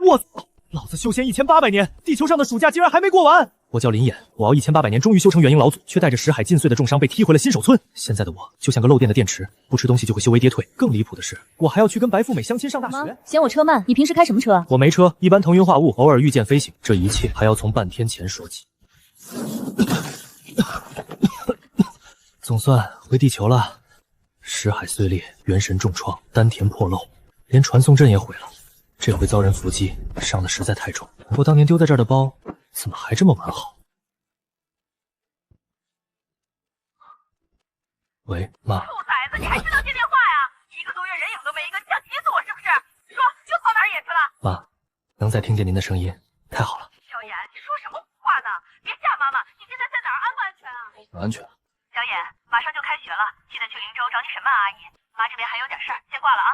我操！老子修仙1800年，地球上的暑假竟然还没过完！我叫林衍，我熬1800年，终于修成元婴老祖，却带着识海尽碎的重伤被踢回了新手村。现在的我就像个漏电的电池，不吃东西就会修为跌退。更离谱的是，我还要去跟白富美相亲上大学。嫌我车慢？你平时开什么车啊？我没车，一般腾云化雾，偶尔御剑飞行。这一切还要从半天前说起。总算回地球了，识海碎裂，元神重创，丹田破漏，连传送阵也毁了。这回遭人伏击，伤得实在太重。我当年丢在这儿的包，怎么还这么完好？喂，妈。兔崽子，你还知道接电话呀？1个多月人影都没一个，你想急死我是不是？说，又跑哪儿野去了？妈，能再听见您的声音，太好了。小妍，你说什么胡话呢？别吓妈妈，你现在在哪儿？安不安全啊？安全。小妍，马上就开学了，记得去灵州找你沈曼阿姨。妈这边还有点事儿，先挂了啊。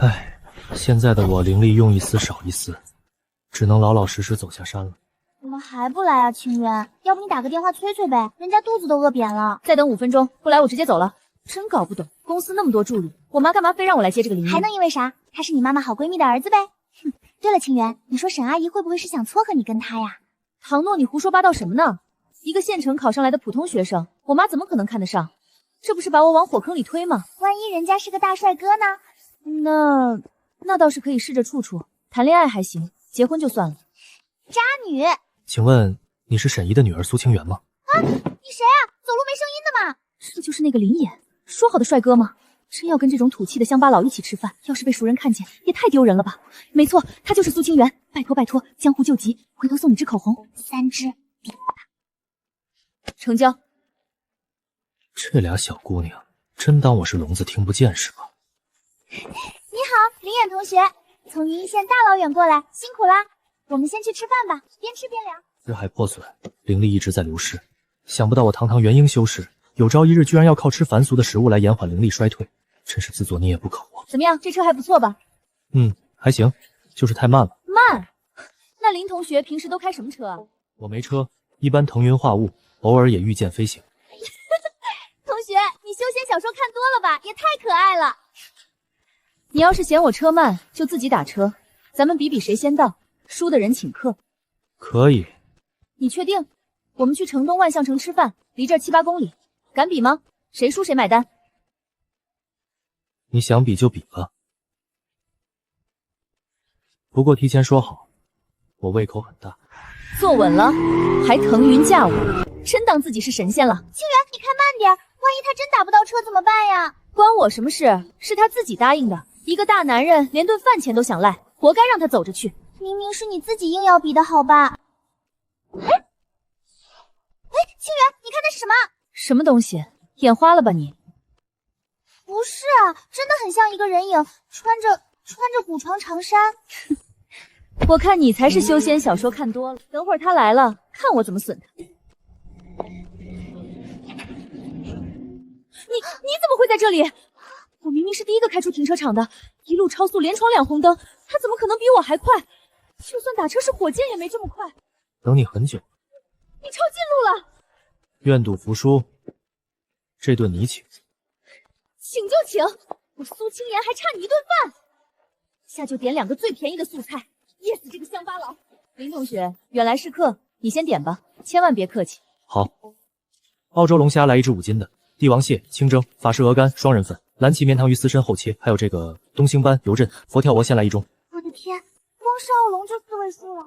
唉，现在的我灵力用一丝少一丝，只能老老实实走下山了。怎么还不来啊，清源？要不你打个电话催催呗，人家肚子都饿扁了。再等5分钟，不来我直接走了。真搞不懂，公司那么多助理，我妈干嘛非让我来接这个林一？还能因为啥？他是你妈妈好闺蜜的儿子呗。哼，对了，清源，你说沈阿姨会不会是想撮合你跟他呀？唐诺，你胡说八道什么呢？一个县城考上来的普通学生，我妈怎么可能看得上？这不是把我往火坑里推吗？万一人家是个大帅哥呢？那倒是可以试着处处，谈恋爱还行，结婚就算了。渣女！请问你是沈姨的女儿苏清源吗？啊，你谁啊？走路没声音的吗？这就是那个林衍，说好的帅哥吗？真要跟这种土气的乡巴佬一起吃饭，要是被熟人看见，也太丢人了吧？没错，他就是苏清源。拜托，江湖救急，回头送你支口红，3支，成交。这俩小姑娘真当我是聋子听不见是吧？你好，林衍同学，从云一县大老远过来，辛苦啦。我们先去吃饭吧，边吃边聊。识海破损，灵力一直在流失，想不到我堂堂元婴修士，有朝一日居然要靠吃凡俗的食物来延缓灵力衰退，真是自作孽不可活。怎么样，这车还不错吧？还行，就是太慢了。慢？那林同学平时都开什么车啊？我没车，一般腾云化雾，偶尔也御剑飞行。同学，你修仙小说看多了吧？也太可爱了。你要是嫌我车慢，就自己打车，咱们比谁先到，输的人请客。可以。你确定？我们去城东万象城吃饭，离这儿7、8公里，敢比吗？谁输谁买单。你想比就比吧。不过提前说好，我胃口很大。坐稳了，还腾云驾雾，真当自己是神仙了。清源，你开慢点，万一他真打不到车怎么办呀？关我什么事？是他自己答应的。一个大男人连顿饭钱都想赖，活该让他走着去。明明是你自己硬要比的好吧？哎，清源，你看那是什么？什么东西？眼花了吧你？不是啊，真的很像一个人影，穿着古床长衫。我看你才是修仙小说看多了。等会儿他来了，看我怎么损他。你怎么会在这里？我明明是第一个开出停车场的，一路超速连闯2红灯，他怎么可能比我还快？就算打车是火箭也没这么快。等你很久。你超近路了。愿赌服输，这顿你请。请就请，我苏清言还差你一顿饭。下就点2个最便宜的素菜，噎死这个乡巴佬。林同学，远来是客，你先点吧，千万别客气。好，澳洲龙虾来1只5斤的，帝王蟹清蒸，法式鹅肝双人份，蓝鳍绵汤鱼丝身后切，还有这个东星斑油镇佛跳鹅先来1盅。我的天，光是澳龙就4位数了。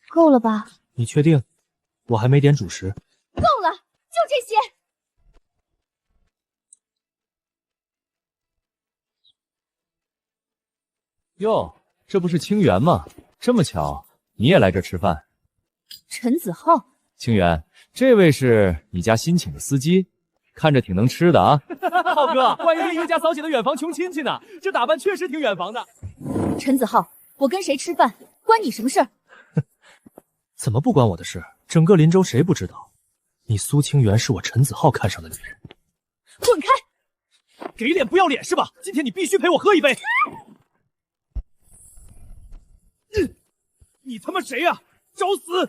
够了吧？你确定？我还没点主食。够了，就这些。哟，这不是清源吗？这么巧，你也来这吃饭？陈子浩，清源，这位是你家新请的司机，看着挺能吃的啊。浩哥，万一是一个家扫姐的远房穷亲戚呢？这打扮确实挺远房的。陈子浩，我跟谁吃饭，关你什么事儿？怎么不关我的事？整个林州谁不知道，你苏清源是我陈子浩看上的女人。滚开！给脸不要脸是吧？今天你必须陪我喝一杯。你他妈谁呀？找死！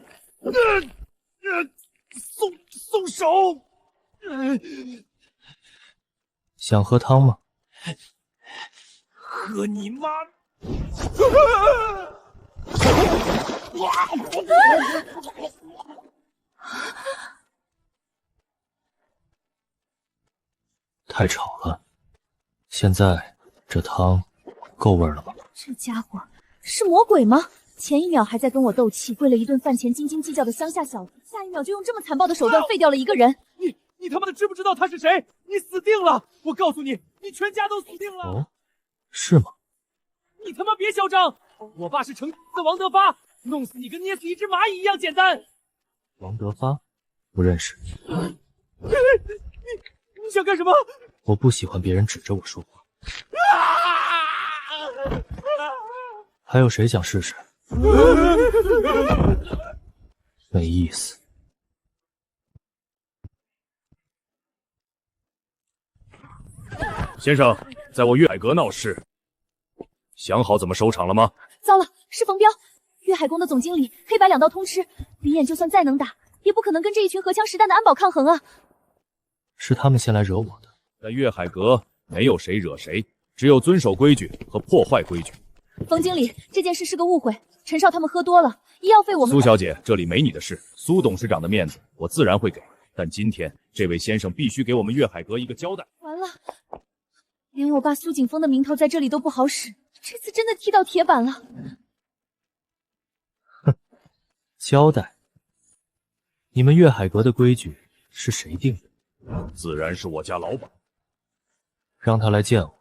松手！想喝汤吗？和你妈！太吵了，现在这汤够味儿了吗？这家伙是魔鬼吗？前一秒还在跟我斗气，为了一顿饭钱斤斤计较的乡下小子，下一秒就用这么残暴的手段废掉了一个人。你他妈的知不知道他是谁？你死定了！我告诉你，你全家都死定了！哦，是吗？你他妈别嚣张！我爸是成的王德发，弄死你跟捏死一只蚂蚁一样简单。王德发，不认识。你想干什么？我不喜欢别人指着我说话。还有谁想试试？没意思。先生，在我粤海阁闹事，想好怎么收场了吗？糟了，是冯彪，粤海宫的总经理，黑白两道通吃。林琰就算再能打，也不可能跟这一群荷枪实弹的安保抗衡啊！是他们先来惹我的。在粤海阁，没有谁惹谁，只有遵守规矩和破坏规矩。冯经理，这件事是个误会，陈少他们喝多了，医药费我们……苏小姐，这里没你的事。苏董事长的面子，我自然会给，但今天这位先生必须给我们粤海阁一个交代。完了，连我爸苏景峰的名头在这里都不好使，这次真的踢到铁板了。哼，交代？你们粤海阁的规矩是谁定的？自然是我家老板。让他来见我，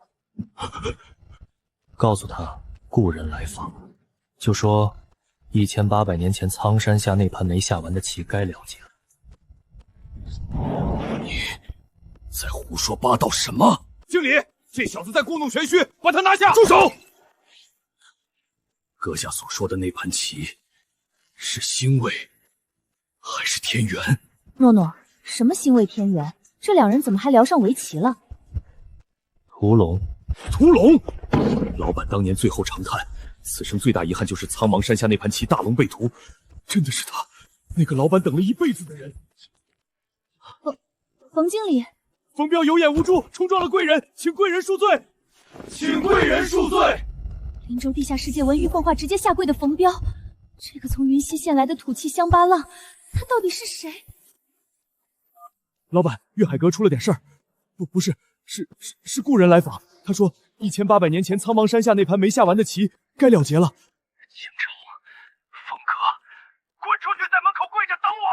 告诉他故人来访，就说1800年前苍山下那盘没下完的棋该了结了。你在胡说八道什么？经理，这小子在故弄玄虚，把他拿下！住手！阁下所说的那盘棋，是星位还是天元？诺诺，什么星位天元？这两人怎么还聊上围棋了？屠龙，屠龙！老板当年最后长叹，此生最大遗憾就是苍茫山下那盘棋大龙被屠，真的是他，那个老板等了一辈子的人。冯经理，冯彪有眼无珠，冲撞了贵人，请贵人恕罪，请贵人恕罪。林州地下世界文娱幻化直接下跪的冯彪，这个从云溪县来的土气乡巴浪，他到底是谁？老板，粤海阁出了点事儿，不是，是故人来访。他说1800年前苍茫山下那盘没下完的棋该了结了。清朝，冯哥，滚出去，在门口跪着等我！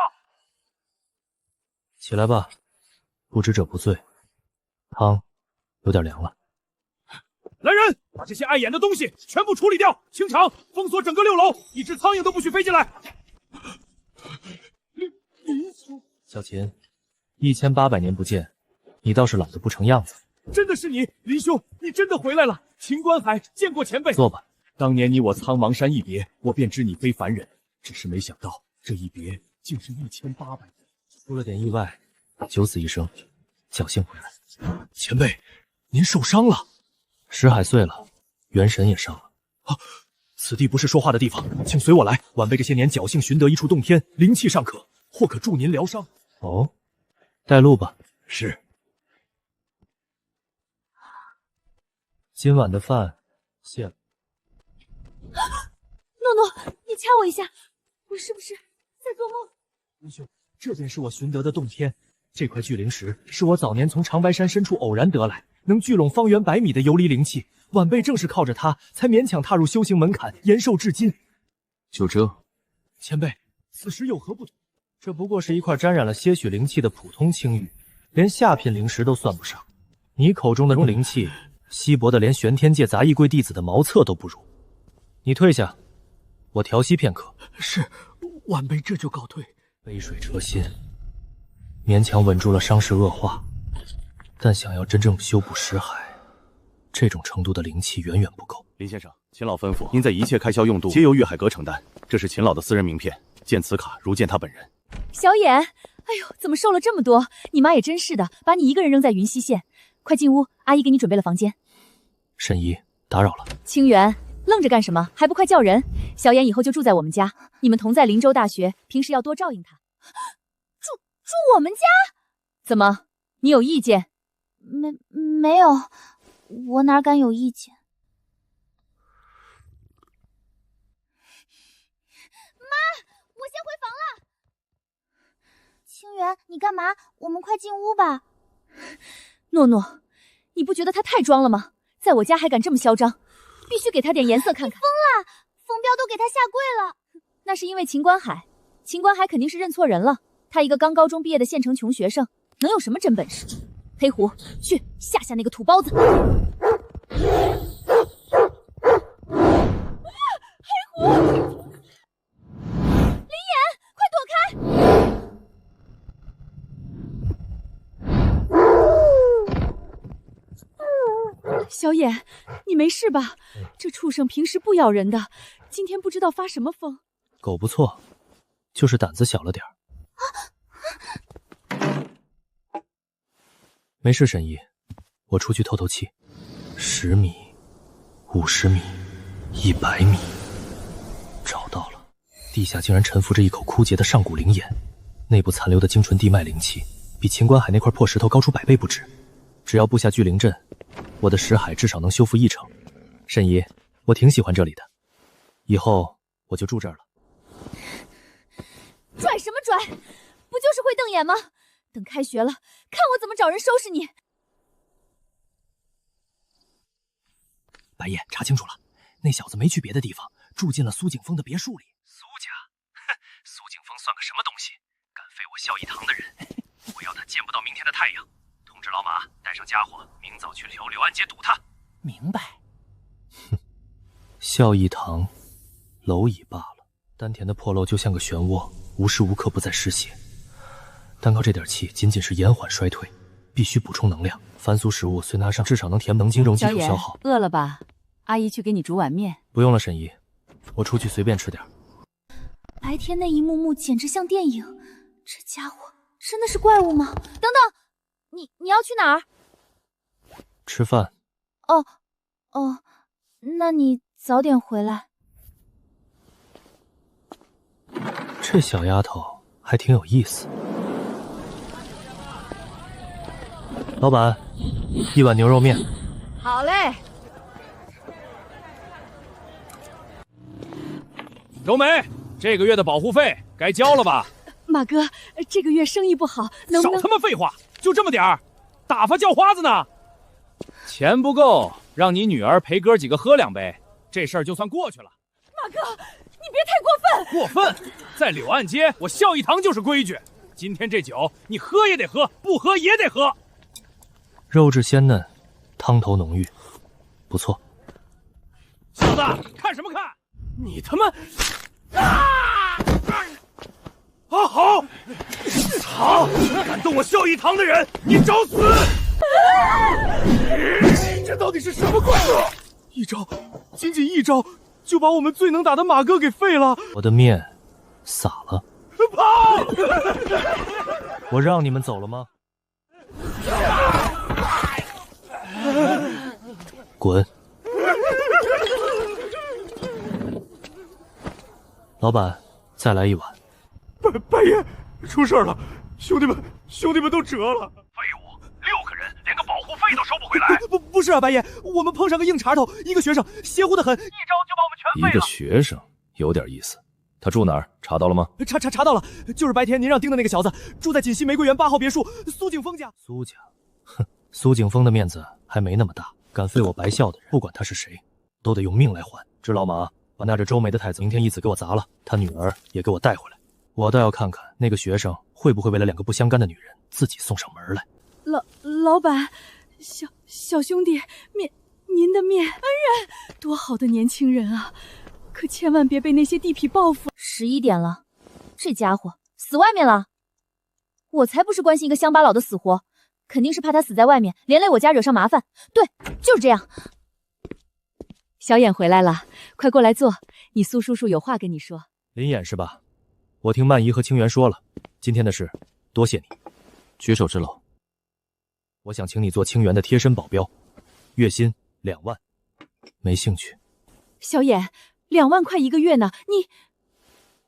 起来吧，不知者不罪。汤有点凉了。来人，把这些碍眼的东西全部处理掉，清场，封锁整个6楼，一只苍蝇都不许飞进来。小秦，1800年不见，你倒是老得不成样子。真的是你，林兄，你真的回来了！秦观海，见过前辈。坐吧。当年你我苍茫山一别，我便知你非凡人，只是没想到这一别竟是1800年。出了点意外，九死一生，侥幸回来。前辈，您受伤了？识海碎了，元神也伤了。啊，此地不是说话的地方，请随我来。晚辈这些年侥幸寻得一处洞天，灵气尚可，或可助您疗伤。哦，带路吧。是。今晚的饭谢了。诺诺，你掐我一下，我是不是在做梦？林兄，这便是我寻得的洞天。这块聚灵石是我早年从长白山深处偶然得来，能聚拢方圆100米的游离灵气。晚辈正是靠着它，才勉强踏入修行门槛，延寿至今。就这？前辈，此时有何不同？这不过是一块沾染了些许灵气的普通青玉，连下品灵石都算不上。你口中的灵气，稀薄的连玄天界杂役柜弟子的茅厕都不如。你退下，我调息片刻。是，晚辈这就告退。杯水车薪，勉强稳住了伤势恶化，但想要真正修补识海，这种程度的灵气远远不够。林先生，秦老吩咐您在一切开销用度皆由粤海阁承担，这是秦老的私人名片，见此卡如见他本人。小野，哎呦，怎么瘦了这么多？你妈也真是的，把你一个人扔在云溪县。快进屋，阿姨给你准备了房间。沈姨，打扰了。清源，愣着干什么？还不快叫人！小妍以后就住在我们家，你们同在林州大学，平时要多照应她。住我们家？怎么？你有意见？没有，我哪敢有意见？先回房了。清源，你干嘛？我们快进屋吧。诺诺，你不觉得他太装了吗？在我家还敢这么嚣张，必须给他点颜色看看。你疯了！风彪都给他下跪了。那是因为秦观海，秦观海肯定是认错人了。他一个刚高中毕业的县城穷学生，能有什么真本事？黑狐，去吓吓那个土包子。黑狐，林眼，快躲开！小野，你没事吧？这畜生平时不咬人的，今天不知道发什么疯。狗不错，就是胆子小了点儿。没事，沈姨，我出去透透气。10米、50米、100米，找到了。地下竟然沉浮着一口枯竭的上古灵眼，内部残留的精纯地脉灵气，比秦观海那块破石头高出100倍不止。只要布下聚灵阵，我的石海至少能修复1成。沈姨，我挺喜欢这里的，以后我就住这儿了。拽什么拽？不就是会瞪眼吗？等开学了，看我怎么找人收拾你！白夜，查清楚了，那小子没去别的地方，住进了苏景峰的别墅里。苏家，哼，苏景峰算个什么东西？敢废我孝义堂的人，我要他见不到明天的太阳。通知老马带上家伙，明早去柳岸街堵他。明白。哼，孝义堂，蝼蚁罢了。丹田的破漏就像个漩涡，无时无刻不在失血。单靠这点气仅仅是延缓衰退，必须补充能量。凡俗食物虽拿上，至少能填能经容基础消耗。饿了吧？阿姨去给你煮碗面。不用了，沈姨，我出去随便吃点。白天那一幕幕简直像电影，这家伙真的是怪物吗？等等，你要去哪儿？吃饭。哦，那你早点回来。这小丫头还挺有意思。老板，1碗牛肉面。好嘞。柔梅，这个月的保护费该交了吧？马哥，这个月生意不好，能不能……少他妈废话，就这么点儿，打发叫花子呢？钱不够，让你女儿陪哥几个喝2杯，这事儿就算过去了。马哥，你别太过分！过分？在柳岸街，我孝义堂就是规矩。今天这酒，你喝也得喝，不喝也得喝。肉质鲜嫩，汤头浓郁，不错。小子，看什么看？你他妈！好，敢动我孝义堂的人，你找死！这到底是什么怪物？一招，仅仅一招，就把我们最能打的马哥给废了。我的面洒了。跑！我让你们走了吗？滚！老板，再来1碗。白爷，出事了，兄弟们都折了。废物，6个人连个保护费都收不回来。不是啊，白爷，我们碰上个硬茬头，一个学生邪乎的很，一招就把我们全废了。一个学生有点意思，他住哪儿？查到了吗？查到了，就是白天您让盯的那个小子，住在锦溪玫瑰园8号别墅，苏景峰家。苏家，哼，苏景峰的面子还没那么大，敢废我白孝的人，不管他是谁，都得用命来还。知老马，把那这周梅的太子明天一子给我砸了，他女儿也给我带回来。我倒要看看那个学生会不会为了2个不相干的女人自己送上门来。老板，小兄弟，您的面，恩人，多好的年轻人啊！可千万别被那些地痞报复。11点了，这家伙死外面了。我才不是关心一个乡巴佬的死活，肯定是怕他死在外面，连累我家惹上麻烦。对，就是这样。小眼回来了，快过来坐，你苏叔叔有话跟你说。林眼是吧？我听曼姨和清源说了，今天的事，多谢你。举手之劳，我想请你做清源的贴身保镖，月薪2万。没兴趣。小眼，2万块1个月呢，你……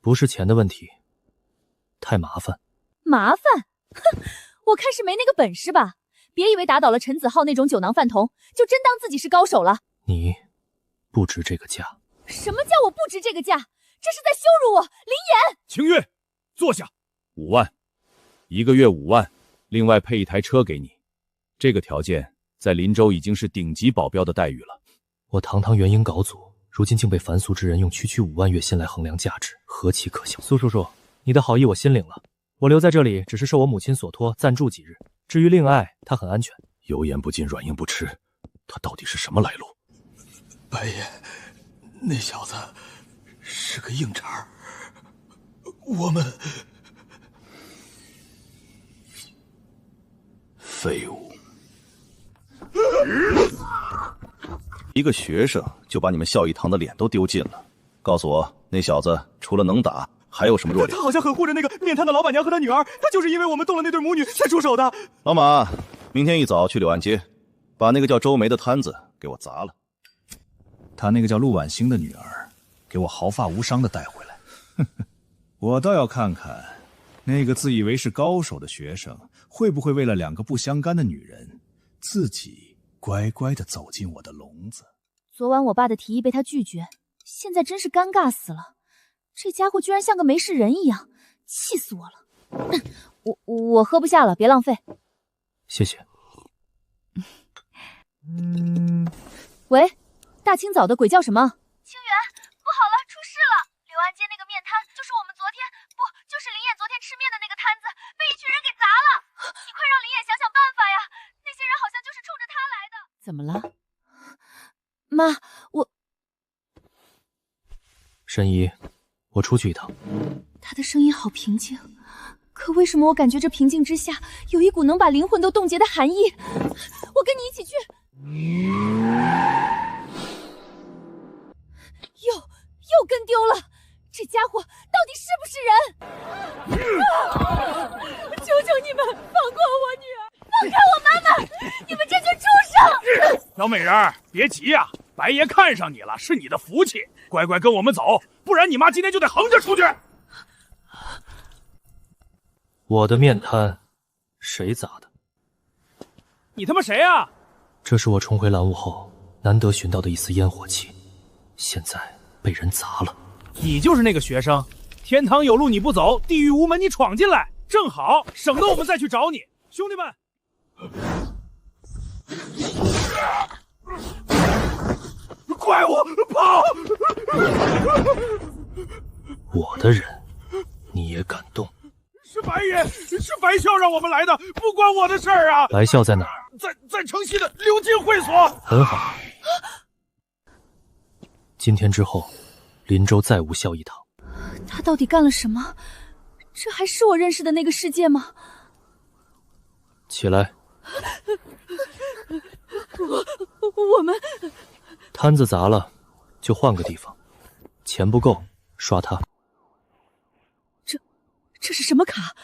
不是钱的问题，太麻烦。麻烦？哼，我看是没那个本事吧。别以为打倒了陈子浩那种酒囊饭桶，就真当自己是高手了。你不值这个价。什么叫我不值这个价？这是在羞辱我，林言。清月，坐下。5万，1个月5万，另外配一台车给你。这个条件在林州已经是顶级保镖的待遇了。我堂堂元婴皋祖，如今竟被凡俗之人用区区5万月薪来衡量价值，何其可笑！苏叔叔，你的好意我心领了。我留在这里只是受我母亲所托，暂住几日。至于令爱，她很安全。油盐不进，软硬不吃，他到底是什么来路？白爷，那小子是个硬茬，我们废物！一个学生就把你们孝义堂的脸都丢尽了。告诉我，那小子除了能打，还有什么弱点？他好像很护着那个面瘫的老板娘和他女儿，他就是因为我们动了那对母女才出手的。老马，明天一早去柳岸街，把那个叫周梅的摊子给我砸了。他那个叫陆婉欣的女儿，给我毫发无伤的带回来。我倒要看看，那个自以为是高手的学生，会不会为了2个不相干的女人，自己乖乖的走进我的笼子。昨晚我爸的提议被他拒绝，现在真是尴尬死了。这家伙居然像个没事人一样，气死我了。我喝不下了，别浪费。谢谢。喂，大清早的鬼叫什么？清源，不好了，出事了！柳岸街那个面摊，就是我们就是林眼昨天吃面的那个摊子，被一群人给砸了。你快让林眼想想办法呀！那些人好像就是冲着他来的。怎么了？妈，沈姨，我出去一趟。他的声音好平静，可为什么我感觉这平静之下有一股能把灵魂都冻结的寒意？我跟你一起去。又跟丢了，这家伙到底是不是人？求求你们放过我女儿，放开我妈妈！你们这群畜生！小美人儿，别急呀，白爷看上你了，是你的福气，乖乖跟我们走，不然你妈今天就得横着出去。我的面瘫，谁砸的？你他妈谁啊？这是我重回蓝雾后难得寻到的一丝烟火气，现在被人砸了。你就是那个学生，天堂有路你不走，地狱无门你闯进来，正好省得我们再去找你。兄弟们，怪我跑！我的人，你也敢动？是白爷，是白孝让我们来的，不关我的事儿啊！白孝在哪儿？在城西的鎏金会所。很好。今天之后，林州再无孝义堂。他到底干了什么？这还是我认识的那个世界吗？起来。我们摊子砸了，就换个地方。钱不够，刷他。这是什么卡？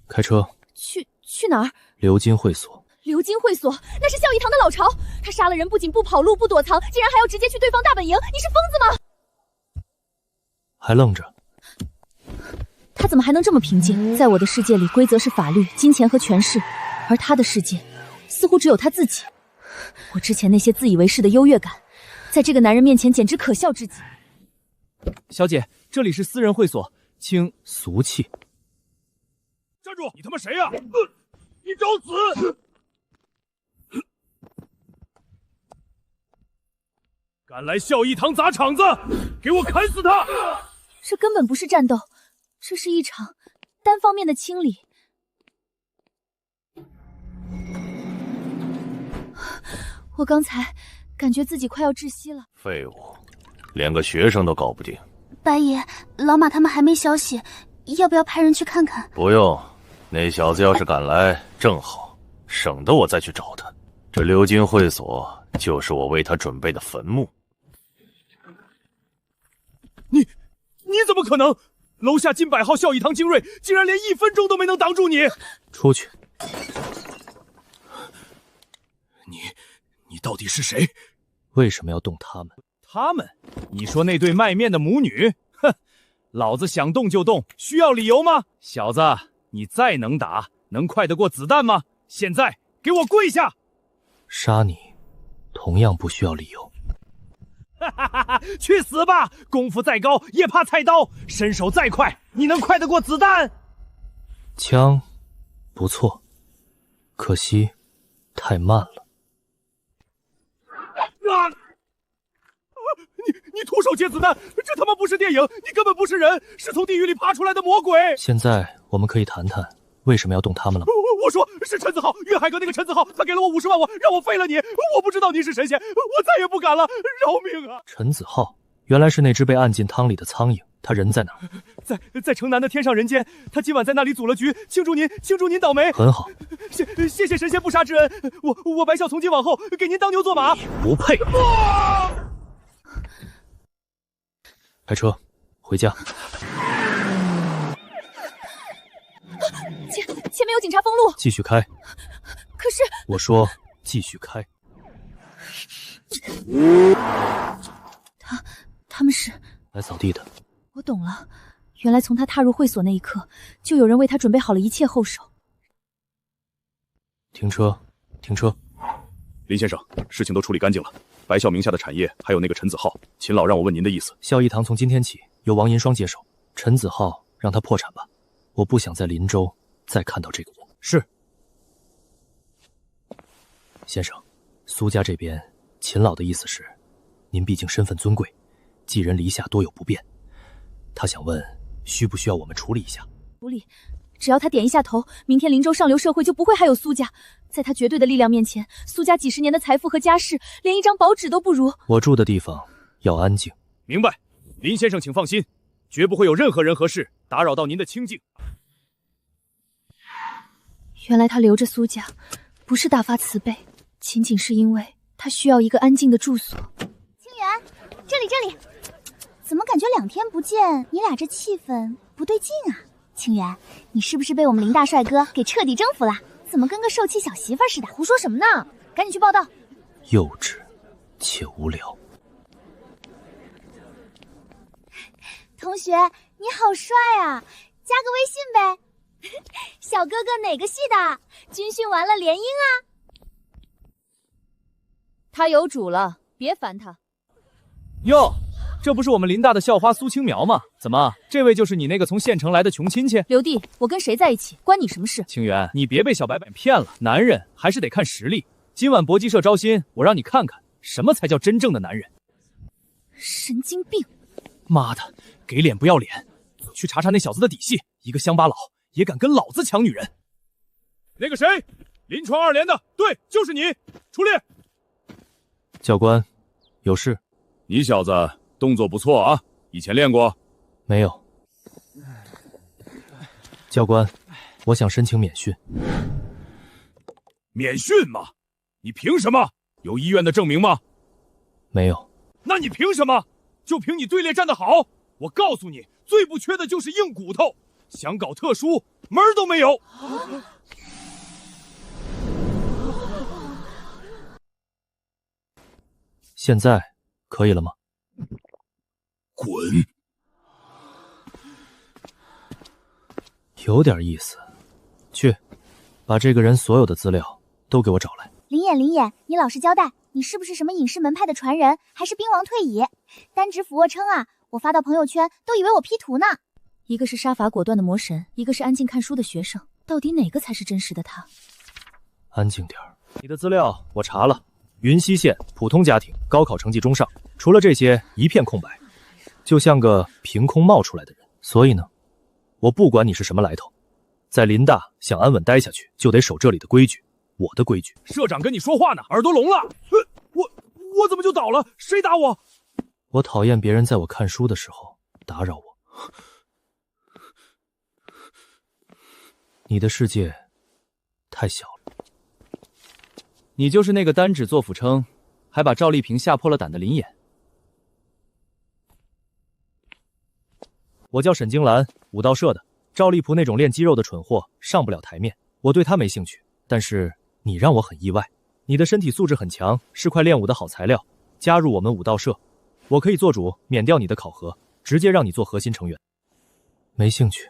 开车。去哪儿？鎏金会所。鎏金会所，那是孝义堂的老巢。他杀了人，不仅不跑路不躲藏，竟然还要直接去对方大本营。你是疯子吗？还愣着？他怎么还能这么平静？在我的世界里，规则是法律、金钱和权势，而他的世界似乎只有他自己。我之前那些自以为是的优越感，在这个男人面前简直可笑至极。小姐，这里是私人会所，请俗气。站住！你他妈谁呀？你找死！敢来孝义堂砸场子，给我砍死他！这根本不是战斗，这是一场单方面的清理。我刚才感觉自己快要窒息了。废物，连个学生都搞不定。白爷，老马他们还没消息，要不要派人去看看？不用，那小子要是敢来，正好，省得我再去找他。这鎏金会所就是我为他准备的坟墓。你怎么可能？楼下金百号孝义堂精锐竟然连1分钟都没能挡住你！出去！你到底是谁？为什么要动他们？他们？你说那对卖面的母女？哼，老子想动就动，需要理由吗？小子，你再能打，能快得过子弹吗？现在给我跪下！杀你，同样不需要理由。哈哈哈！去死吧！功夫再高也怕菜刀，身手再快，你能快得过子弹？枪不错，可惜太慢了。你徒手接子弹，这他妈不是电影，你根本不是人，是从地狱里爬出来的魔鬼。现在我们可以谈谈为什么要动他们了吗？我说是陈子浩，岳海阁那个陈子浩，他给了我50万，让我废了你。我不知道你是神仙，我再也不敢了，饶命啊！陈子浩原来是那只被按进汤里的苍蝇，他人在哪儿？在城南的天上人间，他今晚在那里组了局，庆祝您倒霉。很好，谢谢神仙不杀之恩，我白孝从今往后给您当牛做马。不配。开车回家。前面有警察封路，继续开。可是我说继续开。他们是来扫地的。我懂了，原来从他踏入会所那一刻，就有人为他准备好了一切后手。停车，停车。林先生，事情都处理干净了，白孝名下的产业还有那个陈子浩，秦老让我问您的意思。孝义堂从今天起由王银霜接手，陈子浩让他破产吧，我不想在林州再看到这个人。是。先生，苏家这边秦老的意思是，您毕竟身份尊贵，寄人篱下多有不便，他想问需不需要我们处理一下。处理，只要他点一下头，明天林州上流社会就不会还有苏家。在他绝对的力量面前，苏家几十年的财富和家世，连一张薄纸都不如。我住的地方要安静。明白，林先生请放心，绝不会有任何人和事打扰到您的清静。原来他留着苏家，不是大发慈悲，仅仅是因为他需要一个安静的住所。清源，这里，怎么感觉2天不见，你俩这气氛不对劲啊？清源，你是不是被我们林大帅哥给彻底征服了？怎么跟个受气小媳妇似的？胡说什么呢？赶紧去报道。幼稚且无聊。同学，你好帅啊，加个微信呗。小哥哥哪个系的？军训完了联姻啊？他有主了，别烦他。哟，这不是我们林大的校花苏青苗吗？怎么，这位就是你那个从县城来的穷亲戚？刘弟，我跟谁在一起，关你什么事？清源，你别被小白板骗了，男人还是得看实力。今晚搏击社招新，我让你看看什么才叫真正的男人。神经病！妈的，给脸不要脸！去查查那小子的底细，一个乡巴佬也敢跟老子抢女人。那个谁，临床2连的，对，就是你，出列。教官，有事。你小子动作不错啊，以前练过？没有。教官，我想申请免训。免训吗？你凭什么？有医院的证明吗？没有。那你凭什么？就凭你队列站得好？我告诉你，最不缺的就是硬骨头，想搞特殊门儿都没有。现在可以了吗？滚！有点意思。去，把这个人所有的资料都给我找来。林野，你老实交代，你是不是什么隐士门派的传人，还是兵王退役？单指俯卧撑啊！我发到朋友圈都以为我 P 图呢。一个是杀伐果断的魔神，一个是安静看书的学生，到底哪个才是真实的他？安静点儿。你的资料我查了，云溪县普通家庭，高考成绩中上，除了这些一片空白，就像个凭空冒出来的人。所以呢，我不管你是什么来头，在林大想安稳待下去，就得守这里的规矩，我的规矩。社长跟你说话呢，耳朵聋了。我怎么就倒了？谁打我？我讨厌别人在我看书的时候打扰我。你的世界太小了。你就是那个单指做俯撑，还把赵丽萍吓破了胆的林演。我叫沈金兰，武道社的。赵丽萍那种练肌肉的蠢货上不了台面，我对她没兴趣。但是你让我很意外，你的身体素质很强，是块练武的好材料。加入我们武道社，我可以做主免掉你的考核，直接让你做核心成员。没兴趣。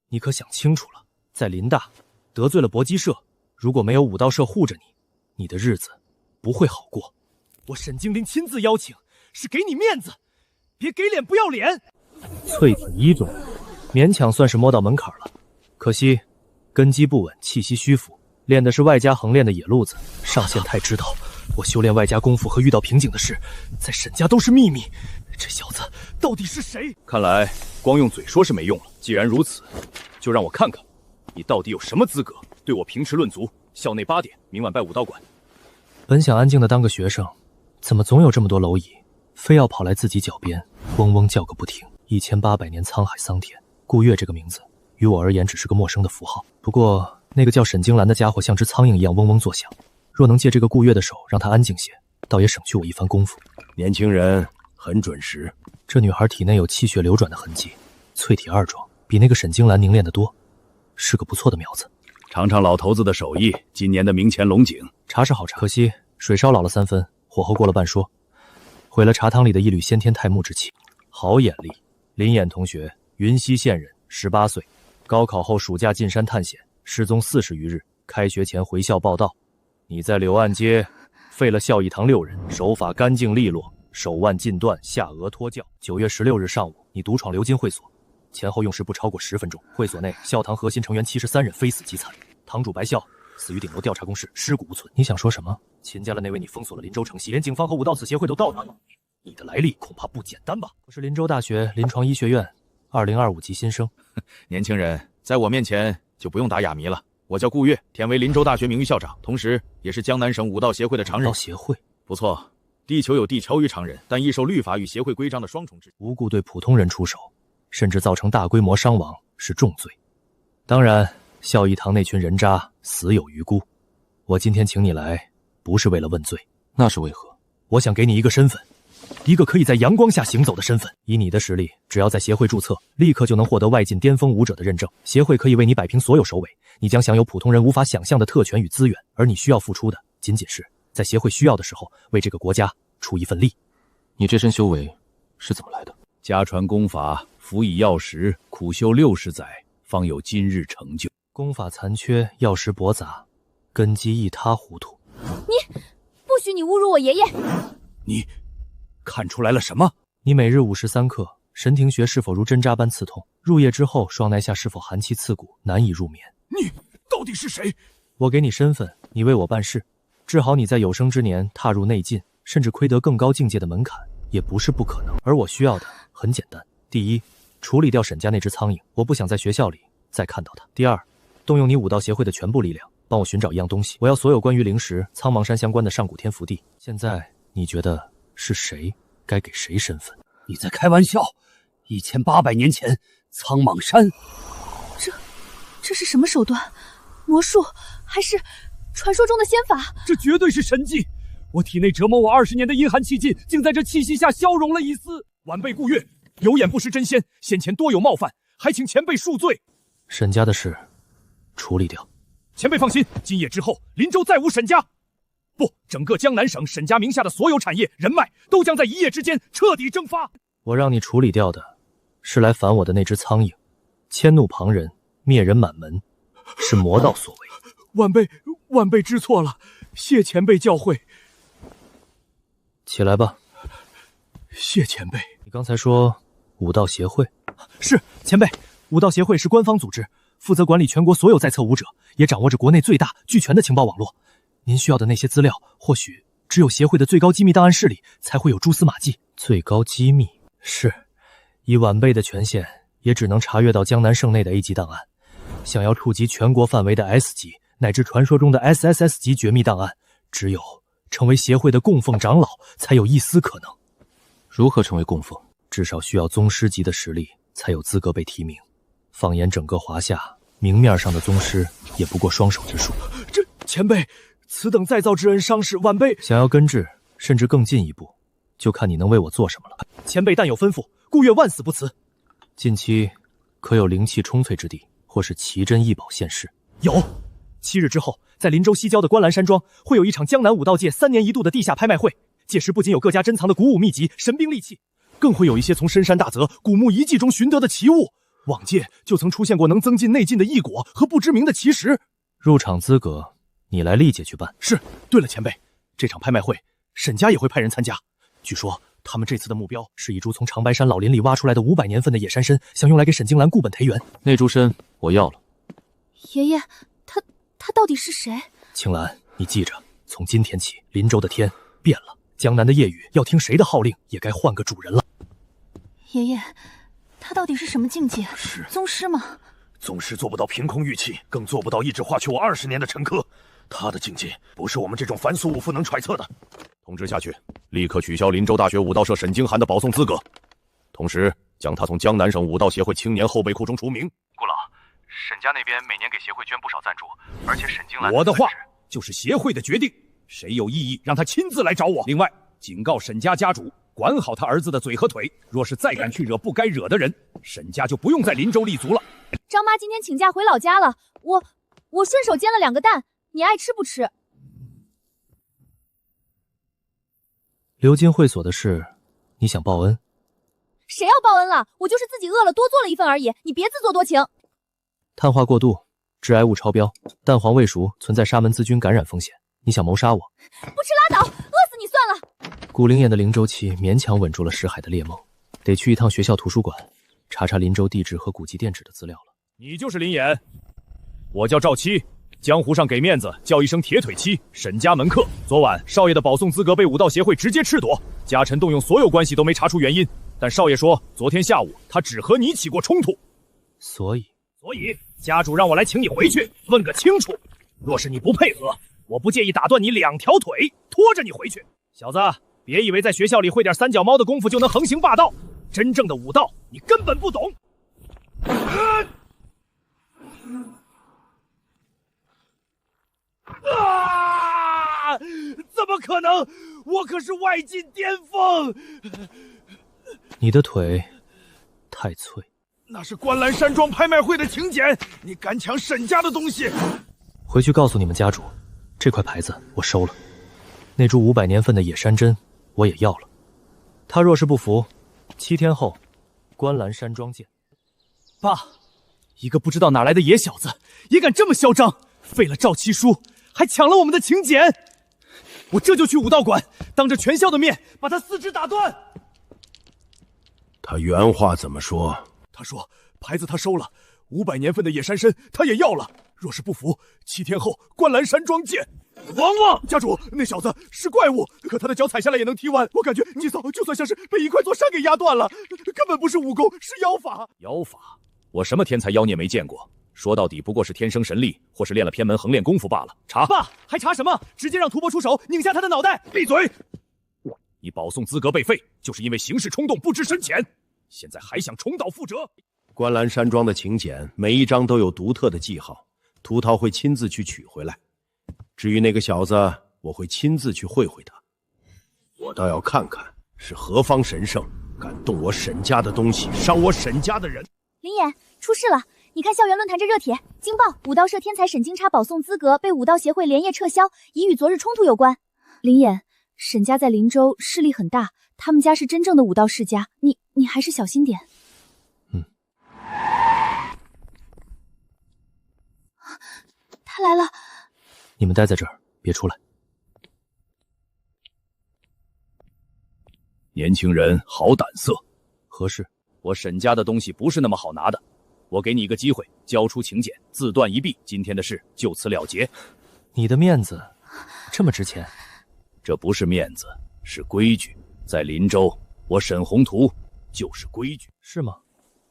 你可想清楚了，在林大得罪了搏击社，如果没有武道社护着你，你的日子不会好过。我沈经林亲自邀请，是给你面子，别给脸不要脸。淬体1种，勉强算是摸到门槛了，可惜根基不稳，气息虚浮，练的是外加横练的野路子。上县太知道我修炼外加功夫和遇到瓶颈的事，在沈家都是秘密。这小子到底是谁？看来光用嘴说是没用了。既然如此，就让我看看，你到底有什么资格对我评尺论足？校内8点，明晚拜武道馆。本想安静的当个学生，怎么总有这么多蝼蚁，非要跑来自己脚边，嗡嗡叫个不停。1800年沧海桑田，顾月这个名字于我而言只是个陌生的符号。不过那个叫沈京兰的家伙像只苍蝇一样嗡嗡作响，若能借这个顾月的手让他安静些，倒也省去我一番功夫。年轻人很准时。这女孩体内有气血流转的痕迹，淬体2状，比那个沈京兰凝练得多，是个不错的苗子。尝尝老头子的手艺，今年的明前龙井茶是好茶，可惜水烧老了3分，火候过了半说，毁了茶汤里的一缕先天太木之气。好眼力！林衍同学，云溪县人，18岁，高考后暑假进山探险，失踪40余日，开学前回校报到。你在柳岸街废了校一堂6人，手法干净利落，手腕尽断，下颚脱臼。9月16日上午，你独闯鎏金会所，前后用时不超过10分钟。会所内，校堂核心成员73人非死即残，堂主白孝死于顶楼调查工室，尸骨无存。你想说什么？秦家的那位你封锁了林州城西，连警方和武道此协会都到达了。你的来历恐怕不简单吧？我是林州大学临床医学院2025级新生。年轻人，在我面前就不用打哑谜了。我叫顾月，填为林州大学名誉校长，同时也是江南省武道协会的常任。武道协会不错，地球有地超于常人，但亦受律法与协会规章的双重制。无故对普通人出手，甚至造成大规模伤亡，是重罪。当然，校一堂那群人渣死有余辜。我今天请你来，不是为了问罪，那是为何？我想给你一个身份。一个可以在阳光下行走的身份。以你的实力，只要在协会注册，立刻就能获得外境巅峰武者的认证。协会可以为你摆平所有首尾，你将享有普通人无法想象的特权与资源，而你需要付出的，仅仅是在协会需要的时候，为这个国家出一份力。你这身修为是怎么来的？家传功法，辅以药石，苦修60载，方有今日成就。功法残缺，药石驳杂，根基一塌糊涂。你不许你侮辱我爷爷！你看出来了什么？你每日午时3克，神庭穴是否如针扎般刺痛？入夜之后，双奶下是否寒气刺骨，难以入眠？你到底是谁？我给你身份，你为我办事，治好你在有生之年踏入内境，甚至窥得更高境界的门槛，也不是不可能。而我需要的很简单：第一，处理掉沈家那只苍蝇，我不想在学校里再看到它；第二，动用你武道协会的全部力量，帮我寻找一样东西。我要所有关于灵石、苍茫山相关的上古天福地。现在你觉得是谁该给谁身份？你在开玩笑？1800年前，苍茫山，这是什么手段？魔术还是传说中的仙法？这绝对是神迹！我体内折磨我20年的阴寒气劲，竟在这气息下消融了一丝。晚辈顾月，有眼不识真仙，先前多有冒犯，还请前辈恕罪。沈家的事处理掉。前辈放心，今夜之后，林州再无沈家。不，整个江南省沈家名下的所有产业人脉，都将在一夜之间彻底蒸发。我让你处理掉的，是来烦我的那只苍蝇，迁怒旁人，灭人满门，是魔道所为。晚辈知错了，谢前辈教诲。起来吧。谢前辈。你刚才说武道协会？是前辈，武道协会是官方组织，负责管理全国所有在册武者，也掌握着国内最大俱全的情报网络。您需要的那些资料，或许只有协会的最高机密档案室里才会有蛛丝马迹。最高机密？是，以晚辈的权限，也只能查阅到江南省内的 A 级档案。想要触及全国范围的 S 级，乃至传说中的 SSS 级绝密档案，只有成为协会的供奉长老，才有一丝可能。如何成为供奉？至少需要宗师级的实力，才有资格被提名。放眼整个华夏，明面上的宗师，也不过双手之数。这前辈，此等再造之恩，伤势晚辈想要根治，甚至更进一步，就看你能为我做什么了。前辈但有吩咐，顾月万死不辞。近期可有灵气充粹之地，或是奇珍异宝现世？有。7日之后，在林州西郊的观澜山庄，会有一场江南武道界3年一度的地下拍卖会。届时不仅有各家珍藏的古武秘籍、神兵利器，更会有一些从深山大泽、古墓遗迹中寻得的奇物。往届就曾出现过能增进内劲的异果和不知名的奇石。入场资格，你来立即去办。是。对了，前辈，这场拍卖会沈家也会派人参加。据说他们这次的目标是一株从长白山老林里挖出来的500年份的野山参，想用来给沈静兰固本培元。那株参我要了。爷爷，他到底是谁？青兰，你记着，从今天起，林州的天变了，江南的夜雨要听谁的号令，也该换个主人了。爷爷，他到底是什么境界？是宗师吗？宗师做不到凭空玉气，更做不到一指化去我20年的沉疴。他的境界不是我们这种凡俗武夫能揣测的。通知下去，立刻取消林州大学武道社沈经涵的保送资格，同时将他从江南省武道协会青年后备库中除名。顾老，沈家那边每年给协会捐不少赞助，而且沈经兰我的话就是协会的决定，谁有异议让他亲自来找我。另外，警告沈家家主，管好他儿子的嘴和腿，若是再敢去惹不该惹的人，沈家就不用在林州立足了。张妈今天请假回老家了，我顺手煎了2个蛋，你爱吃不吃？流金会所的事，你想报恩？谁要报恩了？我就是自己饿了多做了一份而已，你别自作多情。碳化过度，致癌物超标，蛋黄未熟，存在沙门氏菌感染风险。你想谋杀我？不吃拉倒，饿死你算了。古灵眼的灵州期勉强稳住了石海的猎梦，得去一趟学校图书馆，查查林州地质和古籍店址的资料了。你就是林岩，我叫赵七，江湖上给面子叫一声铁腿七，沈家门客。昨晚少爷的保送资格被武道协会直接褫夺，家臣动用所有关系都没查出原因，但少爷说昨天下午他只和你起过冲突，所以家主让我来请你回去问个清楚。若是你不配合，我不介意打断你2条腿，拖着你回去。小子，别以为在学校里会点三脚猫的功夫就能横行霸道，真正的武道你根本不懂。怎么可能？我可是外境巅峰。你的腿太脆。那是观澜山庄拍卖会的请柬，你敢抢沈家的东西？回去告诉你们家主，这块牌子我收了，那株500年份的野山参我也要了。他若是不服，7天后，观澜山庄见。爸，一个不知道哪来的野小子也敢这么嚣张，废了赵七叔，还抢了我们的请柬。我这就去武道馆，当着全校的面把他4肢打断。他原话怎么说？他说牌子他收了，500年份的野山参他也要了，若是不服，7天后观澜山庄见。王王家主，那小子是怪物，可他的脚踩下来也能踢弯，我感觉你嫂就算像是被一块座山给压断了，根本不是武功，是妖法。妖法？我什么天才妖孽没见过？说到底不过是天生神力，或是练了偏门横练功夫罢了。查！爸，还查什么？直接让屠伯出手，拧下他的脑袋！闭嘴！你保送资格被废，就是因为行事冲动，不知深浅，现在还想重蹈覆辙。观澜山庄的请柬，每一张都有独特的记号，屠涛会亲自去取回来。至于那个小子，我会亲自去会会他。我倒要看看是何方神圣，敢动我沈家的东西，伤我沈家的人。林野，出事了！你看校园论坛这热帖，惊爆！武道社天才沈金叉保送资格被武道协会连夜撤销，疑与昨日冲突有关。林野，沈家在林州势力很大，他们家是真正的武道世家，你还是小心点。他来了。你们待在这儿，别出来。年轻人好胆色，何事？我沈家的东西不是那么好拿的，我给你一个机会，交出请柬，自断一臂，今天的事就此了结。你的面子这么值钱？这不是面子，是规矩。在林州，我沈宏图就是规矩。是吗？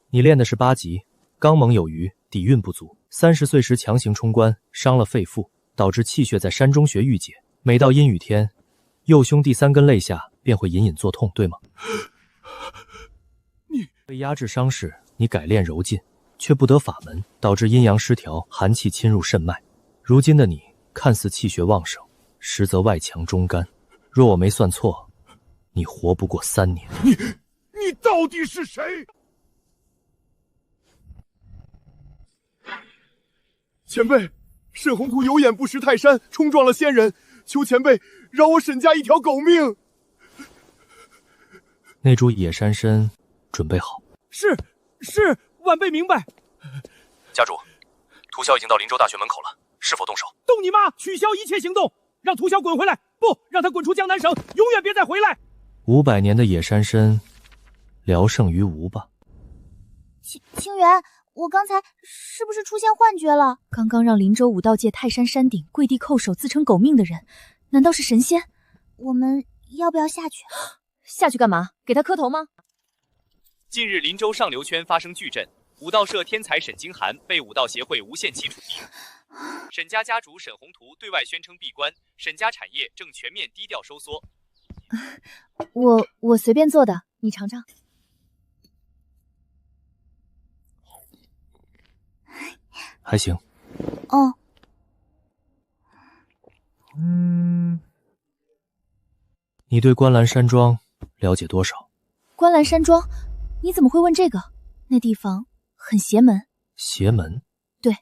你练的是8级，刚猛有余，底蕴不足。30岁时强行冲关，伤了肺腑，导致气血在山中穴郁结。每到阴雨天，右胸第3根肋下便会隐隐作痛，对吗？你为压制伤势，你改练柔劲，却不得法门，导致阴阳失调，寒气侵入肾脉。如今的你看似气血旺盛，实则外强中干。若我没算错，你活不过3年。你到底是谁？前辈，沈宏图有眼不识泰山，冲撞了仙人，求前辈饶我沈家一条狗命。那株野山参准备好。是，晚辈明白。家主，屠枭已经到林州大学门口了，是否动手？动你妈！取消一切行动，让屠枭滚回来，不，让他滚出江南省，永远别再回来。500年的野山参，聊胜于无吧。清源，我刚才是不是出现幻觉了？刚刚让林州武道界泰山山顶跪地叩首自称狗命的人，难道是神仙？我们要不要下去？下去干嘛？给他磕头吗？近日，林州上流圈发生巨震，武道社天才沈京涵被武道协会无限期处地。沈家家主沈宏图对外宣称闭关，沈家产业正全面低调收缩。我随便做的，你尝尝。还行。哦。你对观澜山庄了解多少？观澜山庄？你怎么会问这个？那地方很邪门。邪门？对，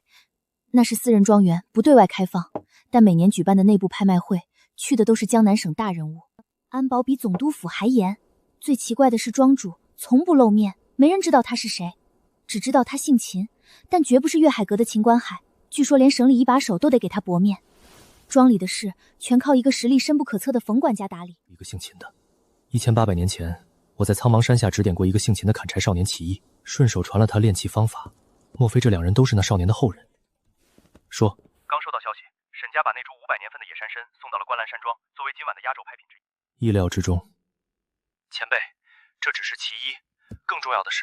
那是私人庄园，不对外开放，但每年举办的内部拍卖会，去的都是江南省大人物，安保比总督府还严。最奇怪的是，庄主从不露面，没人知道他是谁，只知道他姓秦，但绝不是粤海阁的秦观海，据说连省里一把手都得给他薄面。庄里的事全靠一个实力深不可测的冯管家打理。一个姓秦的，1800年前，我在苍茫山下指点过一个姓秦的砍柴少年起义，顺手传了他炼器方法。莫非这2人都是那少年的后人？说，刚收到消息，沈家把那株500年份的野山参送到了观澜山庄，作为今晚的压轴拍品之一。意料之中。前辈，这只是其一，更重要的是，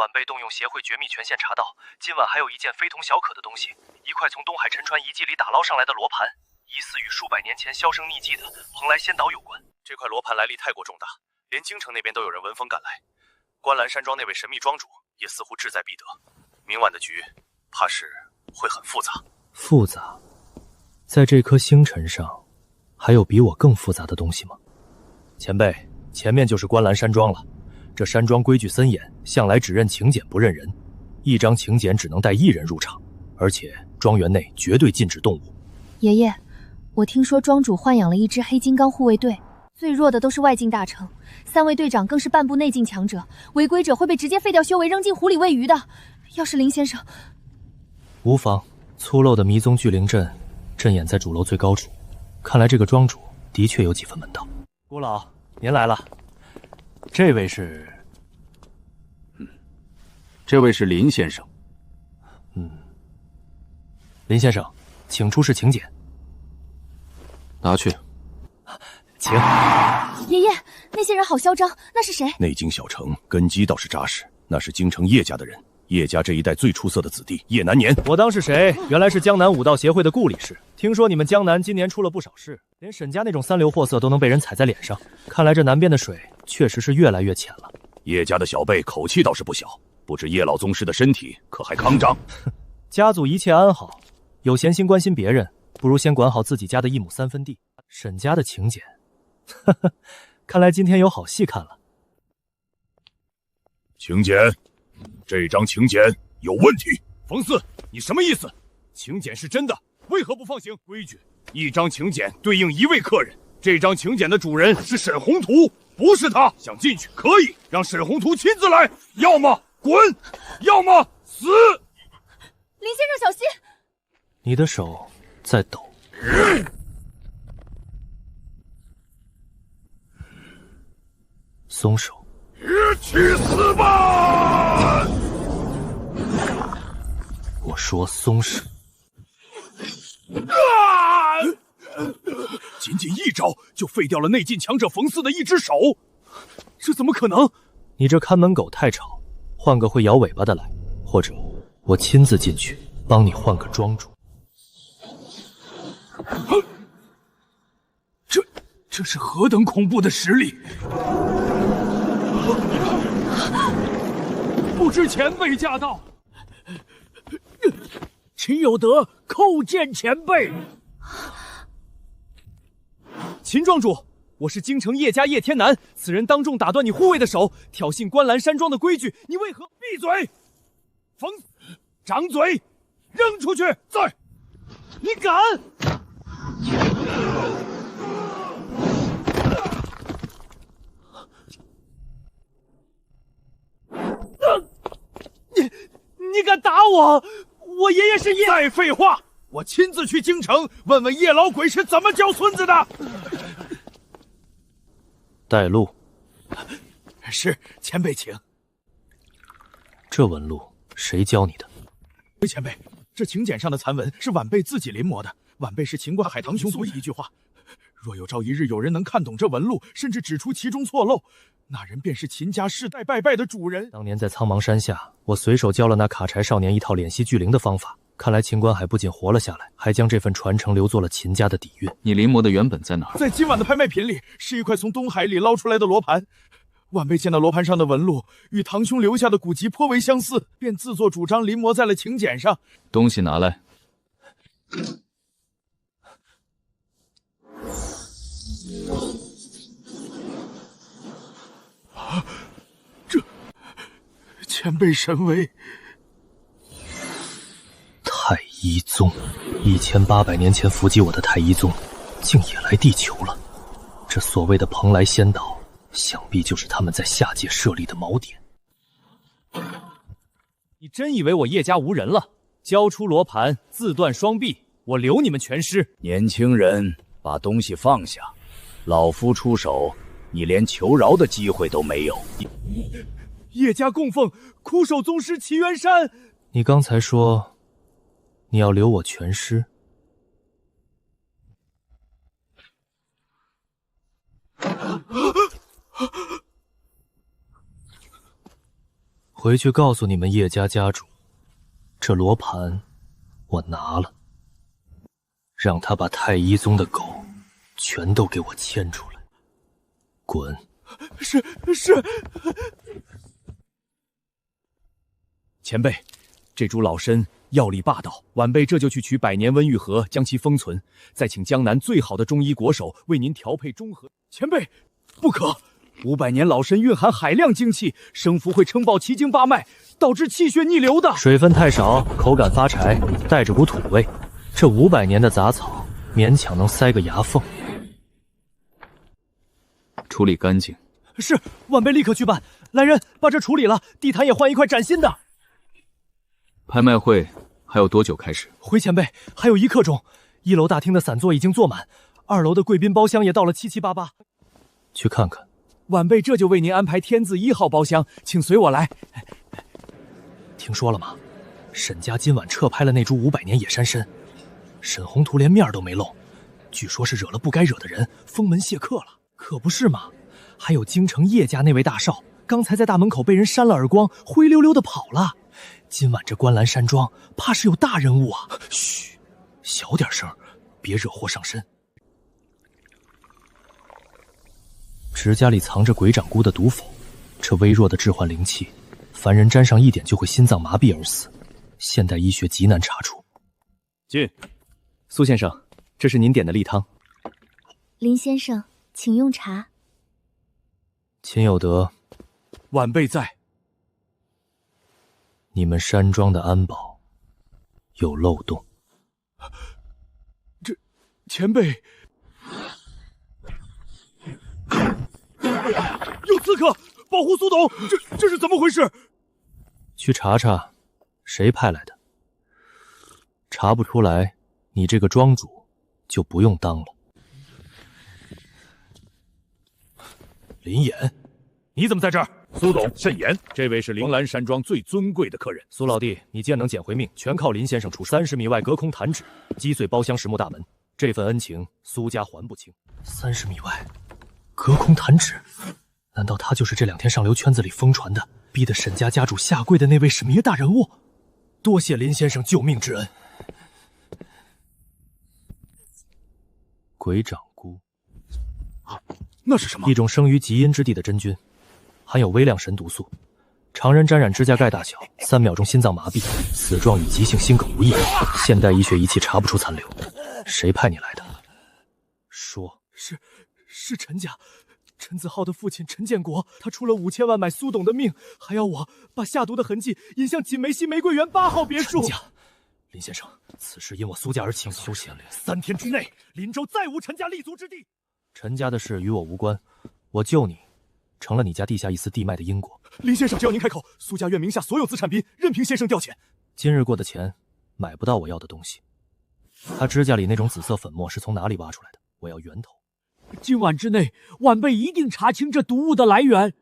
晚辈动用协会绝密权限查到，今晚还有一件非同小可的东西，一块从东海沉船遗迹里打捞上来的罗盘，疑似与数百年前销声匿迹的蓬莱仙岛有关。这块罗盘来历太过重大，连京城那边都有人闻风赶来。观澜山庄那位神秘庄主也似乎志在必得，明晚的局怕是会很复杂。复杂？在这颗星辰上，还有比我更复杂的东西吗？前辈，前面就是观澜山庄了。这山庄规矩森严，向来只认请柬不认人，一张请柬只能带1人入场，而且庄园内绝对禁止动物。爷爷，我听说庄主豢养了一支黑金刚护卫队，最弱的都是外境大成，3位队长更是半步内境强者，违规者会被直接废掉修为，扔进湖里喂鱼的。要是林先生……无妨，粗陋的迷踪聚灵阵，阵眼在主楼最高处，看来这个庄主的确有几分门道。郭老，您来了。这位是……这位是林先生。林先生，请出示请柬。拿去。请。爷爷，那些人好嚣张，那是谁？内京小城根基倒是扎实，那是京城叶家的人，叶家这一代最出色的子弟叶南年。我当是谁？原来是江南武道协会的顾理事。听说你们江南今年出了不少事，连沈家那种三流货色都能被人踩在脸上，看来这南边的水确实是越来越浅了。叶家的小辈口气倒是不小，不知叶老宗师的身体可还康张？家族一切安好，有闲心关心别人，不如先管好自己家的1亩3分地。沈家的请柬，看来今天有好戏看了。请柬，这张请柬有问题。冯四，你什么意思？请柬是真的，为何不放行？规矩，一张请柬对应1位客人。这张请柬的主人是沈宏图，不是他。想进去可以，让沈宏图亲自来，要么滚，要么死。林先生小心！你的手在抖。松手。去死吧！我说松手。仅仅1招就废掉了内劲强者冯四的1只手，这怎么可能？你这看门狗太吵，换个会摇尾巴的来，或者我亲自进去帮你换个庄主。这是何等恐怖的实力！不知前辈驾到，秦有德叩见前辈。秦庄主，我是京城叶家叶天南，此人当众打断你护卫的手，挑衅观澜山庄的规矩，你为何？闭嘴！冯，掌嘴，扔出去！在，你敢！你敢打我？我爷爷是叶……再废话！我亲自去京城问问叶老鬼是怎么教孙子的。带路。是，前辈请。这纹路谁教你的？前辈，这请柬上的残纹是晚辈自己临摹的。晚辈是秦国海棠兄，所以一句话：若有朝一日有人能看懂这纹路，甚至指出其中错漏，那人便是秦家世代拜拜的主人。当年在苍茫山下，我随手教了那卡柴少年一套敛息聚灵的方法。看来秦观海不仅活了下来，还将这份传承留作了秦家的底蕴。你临摹的原本在哪儿？在今晚的拍卖品里，是一块从东海里捞出来的罗盘。晚辈见到罗盘上的纹路与堂兄留下的古籍颇为相似，便自作主张临摹在了请柬上。东西拿来。这前辈神威！太一宗，1800年前伏击我的太一宗，竟也来地球了。这所谓的蓬莱仙岛，想必就是他们在下界设立的锚点。你真以为我叶家无人了？交出罗盘，自断双臂，我留你们全尸。年轻人，把东西放下，老夫出手，你连求饶的机会都没有。叶家供奉枯手宗师齐元山。你刚才说你要留我全尸，回去告诉你们叶家家主，这罗盘我拿了，让他把太一宗的狗全都给我牵出来，滚！是。前辈，这株老参药力霸道，晚辈这就去取百年温玉盒，将其封存，再请江南最好的中医国手为您调配中和。前辈，不可！500年老参蕴含海量精气，生服会撑爆奇经八脉，导致气血逆流的。水分太少，口感发柴，带着股土味。这500年的杂草，勉强能塞个牙缝。处理干净。是，晚辈立刻去办。来人，把这处理了，地毯也换一块崭新的。拍卖会还有多久开始？回前辈，还有1刻钟。1楼大厅的散座已经坐满，2楼的贵宾包厢也到了7七八八。去看看。晚辈这就为您安排天字1号包厢，请随我来。听说了吗？沈家今晚撤拍了那株500年野山参，沈宏图连面都没露，据说是惹了不该惹的人，封门谢客了。可不是嘛？还有京城叶家那位大少，刚才在大门口被人扇了耳光，灰溜溜的跑了。今晚这观澜山庄怕是有大人物啊！嘘，小点声，别惹祸上身。指甲里藏着鬼掌菇的毒否，这微弱的致幻灵气，凡人沾上一点就会心脏麻痹而死，现代医学极难查出。进。苏先生，这是您点的例汤。林先生，请用茶。秦有德，晚辈在。你们山庄的安保有漏洞。这前辈有刺客，保护苏董，这是怎么回事？去查查，谁派来的？查不出来，你这个庄主就不用当了。林衍，你怎么在这儿？苏董慎言，这位是铃兰山庄最尊贵的客人。苏老弟，你见能捡回命，全靠林先生出手。30米外隔空弹指，击碎包厢实木大门，这份恩情苏家还不清。30米外，隔空弹指，难道他就是这2天上流圈子里疯传的，逼得沈家家主下跪的那位什么大人物？多谢林先生救命之恩。鬼掌菇，那是什么？一种生于极阴之地的真菌。含有微量神毒素，常人沾染指甲盖大小，3秒钟心脏麻痹，死状与急性心梗无异。现代医学仪器查不出残留，谁派你来的？说。是陈家，陈子浩的父亲陈建国，他出了5000万买苏董的命，还要我把下毒的痕迹引向锦梅溪玫瑰园8号别墅。陈家，林先生，此事因我苏家而起，休息3天之内，林州再无陈家立足之地。陈家的事与我无关，我救你。成了你家地下一丝地脉的因果。林先生，只要您开口，苏家院名下所有资产品，任凭先生调遣。今日过的钱，买不到我要的东西。他指甲里那种紫色粉末是从哪里挖出来的？我要源头。今晚之内，晚辈一定查清这毒物的来源。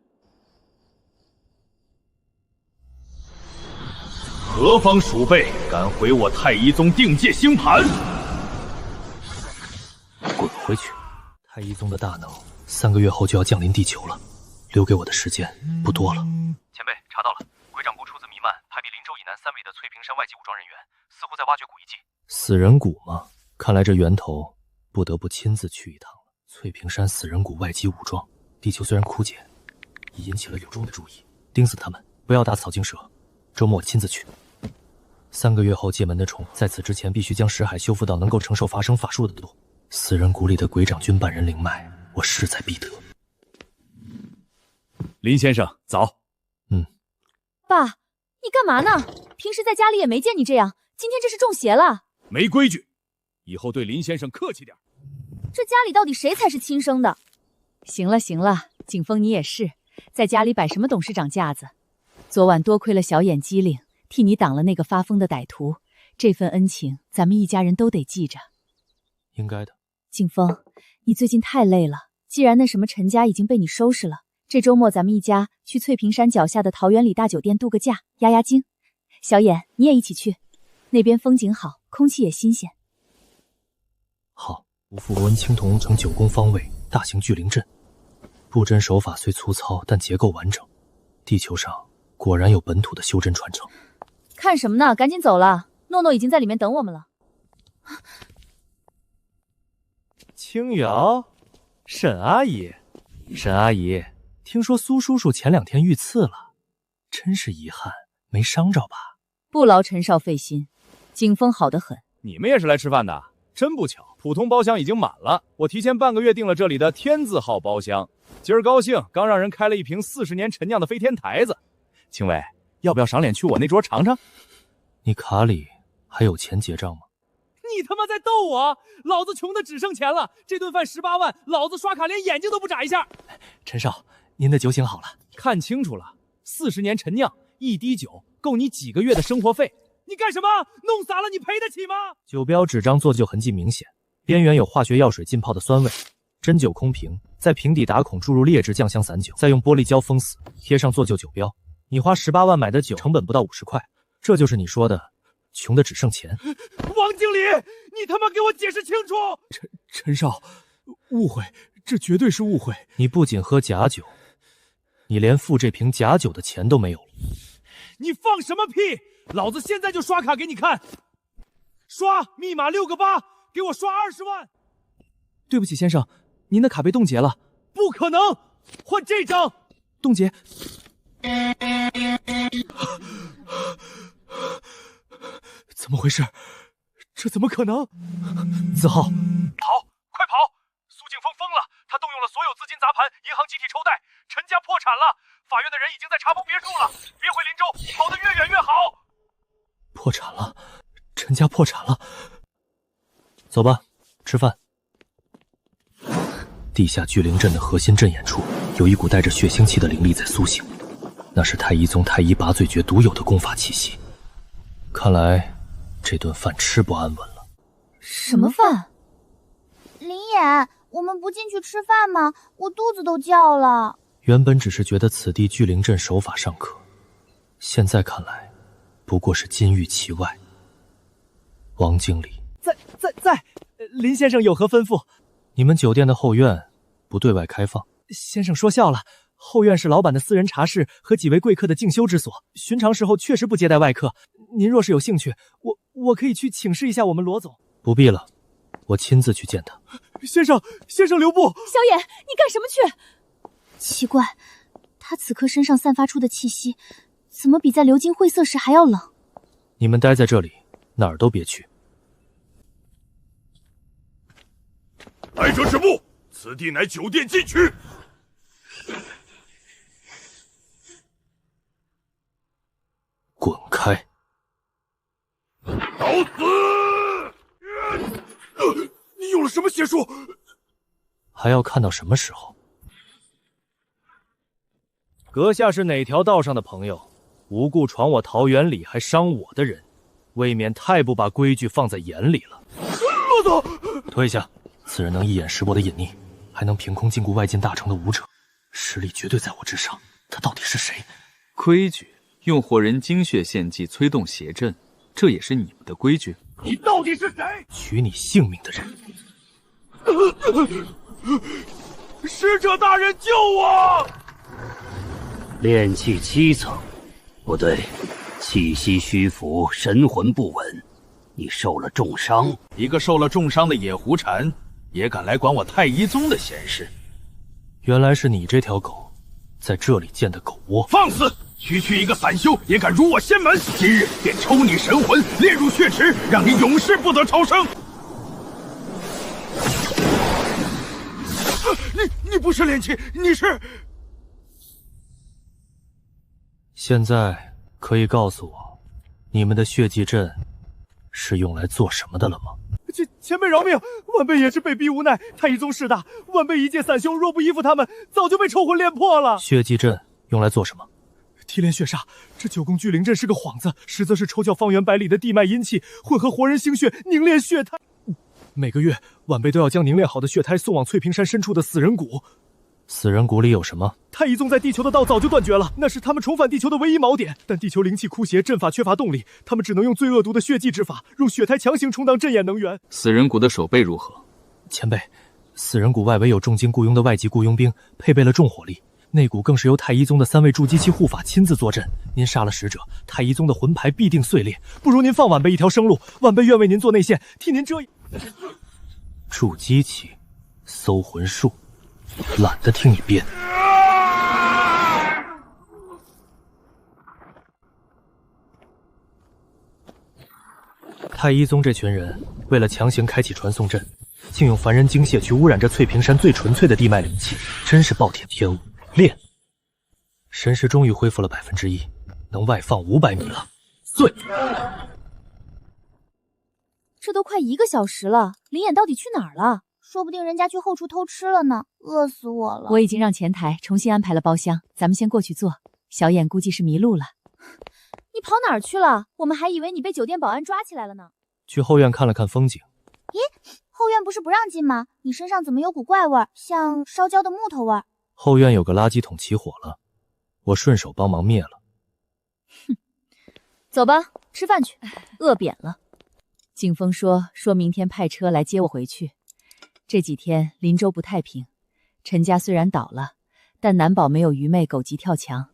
何方鼠辈敢毁我太医宗定界星盘？滚回去！太医宗的大能3个月后就要降临地球了，留给我的时间不多了。前辈查到了，鬼掌部出自弥漫派避林州以南3里的翠屏山外籍武装人员，似乎在挖掘古遗迹。死人谷吗？看来这源头不得不亲自去一趟了。翠屏山死人谷外籍武装，地球虽然枯竭，已引起了柳中的注意，盯死他们，不要打草惊蛇。周末亲自去。3个月后界门的虫，在此之前必须将识海修复到能够承受发生法术的度。死人谷里的鬼掌军半人灵脉，我势在必得。林先生，早。爸，你干嘛呢？平时在家里也没见你这样，今天这是中邪了。没规矩，以后对林先生客气点。这家里到底谁才是亲生的？行了行了，景峰你也是，在家里摆什么董事长架子？昨晚多亏了小眼机灵，替你挡了那个发疯的歹徒，这份恩情咱们一家人都得记着。应该的。景峰，你最近太累了，既然那什么陈家已经被你收拾了，这周末咱们一家去翠屏山脚下的桃源里大酒店度个假，压压惊。小眼，你也一起去，那边风景好，空气也新鲜。好，无复温青铜城9宫方位大型聚灵阵，布阵手法虽粗糙，但结构完整。地球上果然有本土的修真传承。看什么呢？赶紧走了，诺诺已经在里面等我们了。青瑶，沈阿姨，沈阿姨，听说苏叔叔前2天遇刺了，真是遗憾，没伤着吧？不劳陈少费心，景峰好得很。你们也是来吃饭的？真不巧，普通包厢已经满了，我提前半个月订了这里的天字号包厢。今儿高兴，刚让人开了一瓶40年陈酿的飞天台子。青伟，要不要赏脸去我那桌尝尝？你卡里还有钱结账吗？你他妈在逗我！老子穷的只剩钱了，这顿饭18万，老子刷卡连眼睛都不眨一下。陈少，您的酒醒好了。看清楚了，40年陈酿，1滴酒够你几个月的生活费。你干什么？弄洒了你赔得起吗？酒标纸张做旧痕迹明显，边缘有化学药水浸泡的酸味。针灸空瓶，在瓶底打孔注入劣质酱香散酒，再用玻璃胶封死，贴上做旧酒标。你花18万买的酒，成本不到50块，这就是你说的穷的只剩钱。王经理，你他妈给我解释清楚！陈少，误会，这绝对是误会。你不仅喝假酒，你连付这瓶假酒的钱都没有了。你放什么屁！老子现在就刷卡给你看，刷密码6个8，给我刷20万。对不起，先生，您的卡被冻结了。不可能，换这张。冻结。怎么回事？这怎么可能？子浩，跑，快跑！苏景峰疯了，他动用了所有资金砸盘，银行集体抽贷，陈家破产了，法院的人已经在查封别墅了，别回林州，跑得越远越好。破产了，陈家破产了。走吧，吃饭。地下聚灵阵的核心阵眼处，有一股带着血腥气的灵力在苏醒，那是太医宗太医拔罪诀独有的功法气息。看来这顿饭吃不安稳了。什么饭？林野，我们不进去吃饭吗？我肚子都叫了。原本只是觉得此地聚灵阵手法尚可，现在看来不过是金玉其外。王经理，在，林先生有何吩咐？你们酒店的后院不对外开放。先生说笑了，后院是老板的私人茶室和几位贵客的静修之所，寻常时候确实不接待外客。您若是有兴趣，我可以去请示一下我们罗总。不必了，我亲自去见他。先生留步！小野，你干什么去？奇怪，他此刻身上散发出的气息，怎么比在流金会色时还要冷？你们待在这里，哪儿都别去。来者止步！此地乃酒店禁区。滚开！找死！你用了什么邪术？还要看到什么时候？阁下是哪条道上的朋友？无故闯我桃园里还伤我的人，未免太不把规矩放在眼里了。骆总，退下！此人能一眼识我的隐匿。还能凭空禁锢外境大成的武者，实力绝对在我之上。他到底是谁？规矩，用火人精血献祭催动邪阵，这也是你们的规矩。你到底是谁？取你性命的人！使者大人，救我！炼气7层，不对，气息虚浮，神魂不稳。你受了重伤。一个受了重伤的野狐禅，也敢来管我太医宗的闲事？原来是你这条狗，在这里建的狗窝。放肆！区区一个散修，也敢辱我仙门！今日便抽你神魂，炼入血池，让你永世不得超生！你不是炼气，你是……现在可以告诉我，你们的血祭阵是用来做什么的了吗？前辈饶命，晚辈也是被逼无奈。太医宗势大，晚辈一介散修，若不依附他们，早就被抽魂炼魄了。血祭阵用来做什么？提炼血煞。这9宫聚灵阵是个幌子，实则是抽调方圆百里的地脉阴气，混合活人精血，凝练血胎。每个月，晚辈都要将凝练好的血胎送往翠屏山深处的死人谷。死人谷里有什么？太医宗在地球的道早就断绝了，那是他们重返地球的唯一锚点。但地球灵气枯竭，阵法缺乏动力，他们只能用最恶毒的血祭之法，用血胎强行充当阵眼能源。死人谷的守备如何？前辈，死人谷外围有重金雇佣的外籍雇佣兵，配备了重火力。内谷更是由太医宗的3位筑基期护法亲自坐镇。您杀了使者，太医宗的魂牌必定碎裂。不如您放晚辈一条生路，晚辈愿为您做内线，替您遮掩。筑基期，搜魂术，懒得听你编。太医宗这群人为了强行开启传送阵，竟用凡人精血去污染这翠屏山最纯粹的地脉灵气，真是暴殄天物。炼，神识终于恢复了1%，能外放500米了。碎。这都快1个小时了，林眼到底去哪儿了？说不定人家去后厨偷吃了呢，饿死我了。我已经让前台重新安排了包厢，咱们先过去坐。小眼估计是迷路了。你跑哪儿去了？我们还以为你被酒店保安抓起来了呢。去后院看了看风景。咦，后院不是不让进吗？你身上怎么有股怪味，像烧焦的木头味？后院有个垃圾桶起火了，我顺手帮忙灭了。哼，走吧，吃饭去，饿扁了。景风说明天派车来接我回去。这几天林州不太平，陈家虽然倒了，但难保没有愚昧狗急跳墙，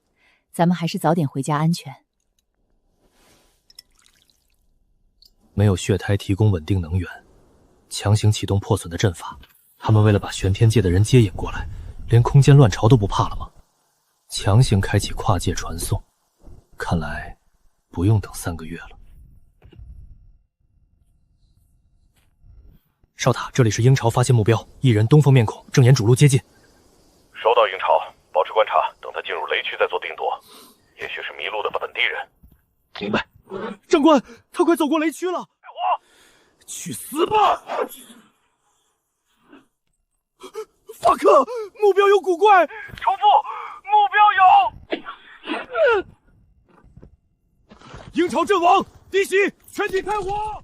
咱们还是早点回家安全。没有血胎提供稳定能源，强行启动破损的阵法，他们为了把玄天界的人接引过来，连空间乱潮都不怕了吗？强行开启跨界传送，看来不用等3个月了。少塔，这里是鹰巢发现目标，一人东风面孔，正沿主路接近。收到，鹰巢，保持观察，等他进入雷区再做定夺。也许是迷路的本地人。明白。长官，他快走过雷区了。去死吧！法克，目标有古怪。重复，目标有。鹰巢阵亡，敌袭，全体开火！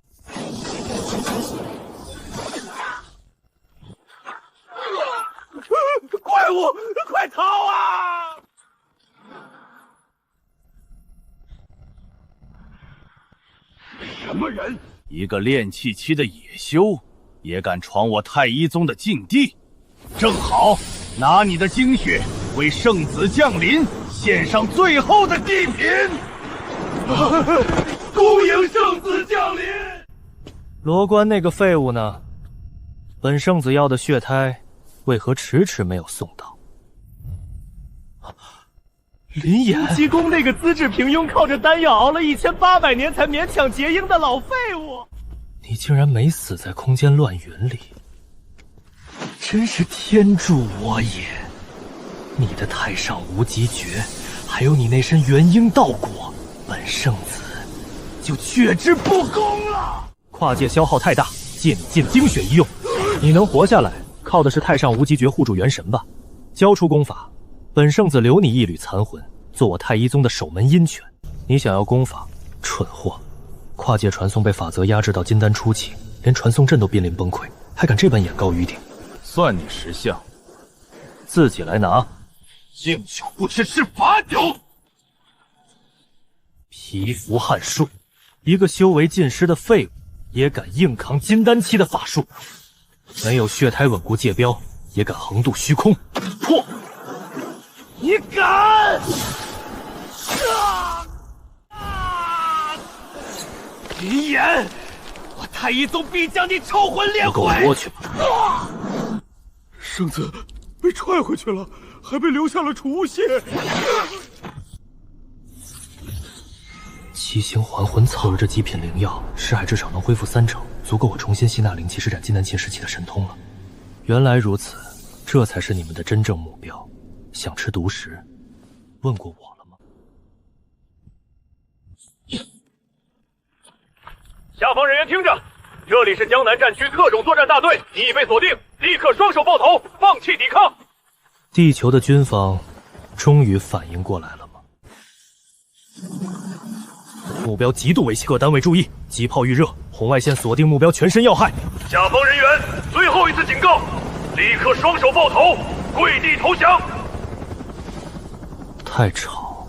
怪物，快逃啊！什么人？一个炼气期的野修，也敢闯我太医宗的禁地？正好，拿你的精血为圣子降临献上最后的祭品。恭迎圣子降临！罗关那个废物呢？本圣子要的血胎，为何迟迟没有送到？林眼，无极宫那个资质平庸，靠着丹药熬了1800年才勉强结婴的老废物，你竟然没死在空间乱云里，真是天助我也！你的太上无极诀，还有你那身元婴道果，本圣子就却之不恭了。跨界消耗太大，借你尽精血一用。你能活下来，靠的是太上无极诀护住元神吧？交出功法，本圣子留你一缕残魂，做我太医宗的守门阴犬。你想要功法，蠢货！跨界传送被法则压制到金丹初期，连传送阵都濒临崩溃，还敢这般眼高于顶？算你识相，自己来拿。敬酒不吃吃罚酒。蚍蜉撼树，一个修为尽失的废物，也敢硬扛金丹期的法术，没有血胎稳固界标，也敢横渡虚空。破！你敢！林岩，我太乙宗必将你抽魂炼给我灰！过去吧！圣子被踹回去了，还被留下了储物械。七星还魂草，有这几品灵药，尸骸至少能恢复30%，足够我重新吸纳灵气，施展金丹切时期的神通了。原来如此，这才是你们的真正目标。想吃毒食，问过我了吗？下方人员听着，这里是江南战区特种作战大队，你已被锁定，立刻双手抱头，放弃抵抗。地球的军方终于反应过来了吗？目标极度危险，各单位注意，急炮预热，红外线锁定目标全身要害。下方人员，最后一次警告，立刻双手抱头，跪地投降。太吵！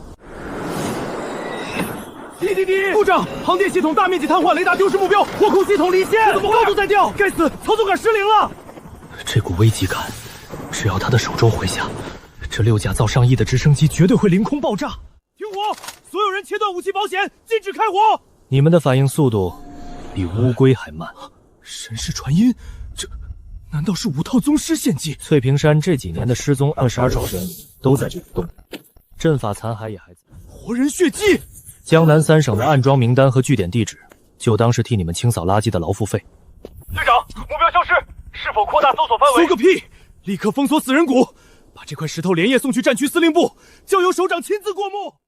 滴！部长，航电系统大面积瘫痪，雷达丢失目标，火控系统离线，高度在掉，该死，操纵杆失灵了。这股危机感，只要他的手中挥下，这6架造上亿的直升机绝对会凌空爆炸。听火！所有人切断武器保险，禁止开火。你们的反应速度比乌龟还慢。神识传音，这难道是5套宗师献祭？翠屏山这几年的失踪22种人都在这洞，阵法残骸也还在。活人血祭！江南3省的暗桩名单和据点地址，就当是替你们清扫垃圾的劳务费。队长，目标消失，是否扩大搜索范围？搜个屁！立刻封锁死人谷，把这块石头连夜送去战区司令部，交由首长亲自过目。